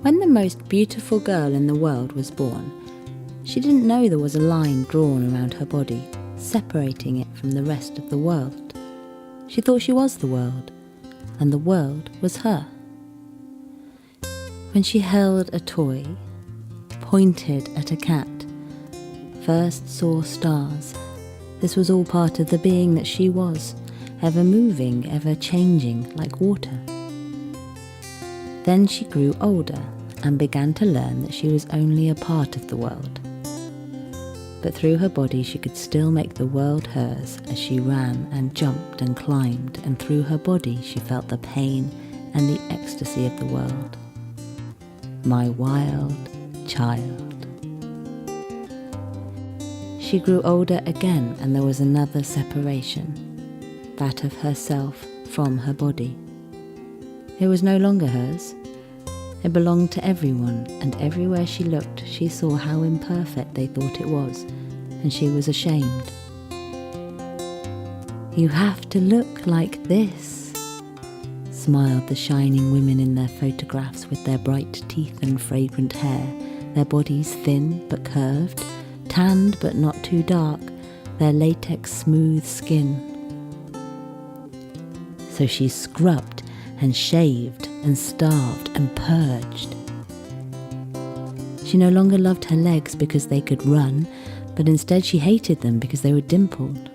When the most beautiful girl in the world was born, she didn't know there was a line drawn around her body, separating it from the rest of the world. She thought she was the world, and the world was her. When she held a toy, pointed at a cat, first saw stars, this was all part of the being that she was, ever moving, ever changing like water. Then she grew older and began to learn that she was only a part of the world. But through her body she could still make the world hers as she ran and jumped and climbed, and through her body she felt the pain and the ecstasy of the world. My wild child. She grew older again, and there was another separation, that of herself from her body. It was no longer hers. It belonged to everyone, and everywhere she looked, she saw how imperfect they thought it was, and she was ashamed. "You have to look like this," smiled the shining women in their photographs with their bright teeth and fragrant hair, their bodies thin but curved, tanned but not too dark, their latex smooth skin. So she scrubbed and shaved and starved and purged. She no longer loved her legs because they could run, but instead she hated them because they were dimpled.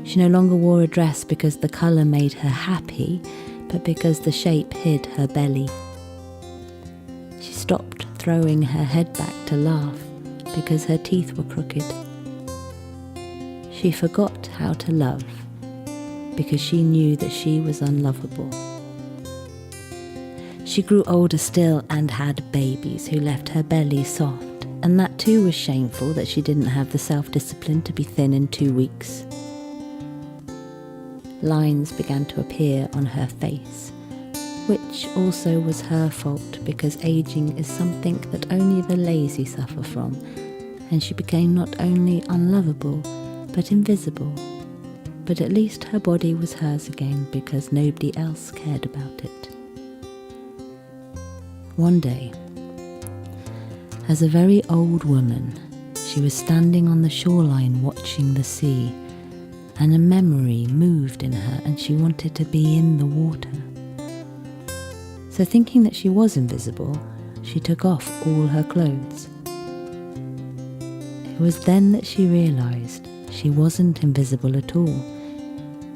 She no longer wore a dress because the colour made her happy, but because the shape hid her belly. She stopped throwing her head back to laugh because her teeth were crooked. She forgot how to love because she knew that she was unlovable. She grew older still and had babies who left her belly soft, and that too was shameful that she didn't have the self-discipline to be thin in 2 weeks. Lines began to appear on her face, which also was her fault because aging is something that only the lazy suffer from, and she became not only unlovable but invisible. But at least her body was hers again because nobody else cared about it. One day, as a very old woman, she was standing on the shoreline watching the sea, and a memory moved in her and she wanted to be in the water. So thinking that she was invisible, she took off all her clothes. It was then that she realised she wasn't invisible at all.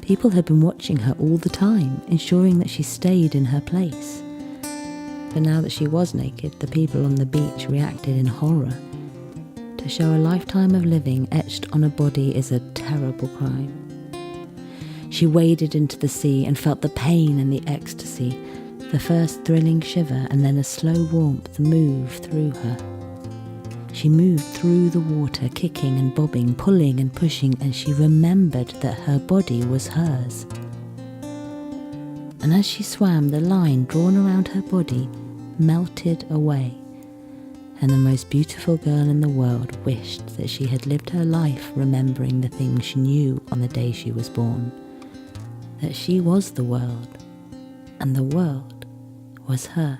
People had been watching her all the time, ensuring that she stayed in her place. But now that she was naked, the people on the beach reacted in horror. To show a lifetime of living etched on a body is a terrible crime. She waded into the sea and felt the pain and the ecstasy, the first thrilling shiver and then a slow warmth move through her. She moved through the water, kicking and bobbing, pulling and pushing, and she remembered that her body was hers. And as she swam, the line drawn around her body melted away, and the most beautiful girl in the world wished that she had lived her life remembering the things she knew on the day she was born, that she was the world, and the world was her.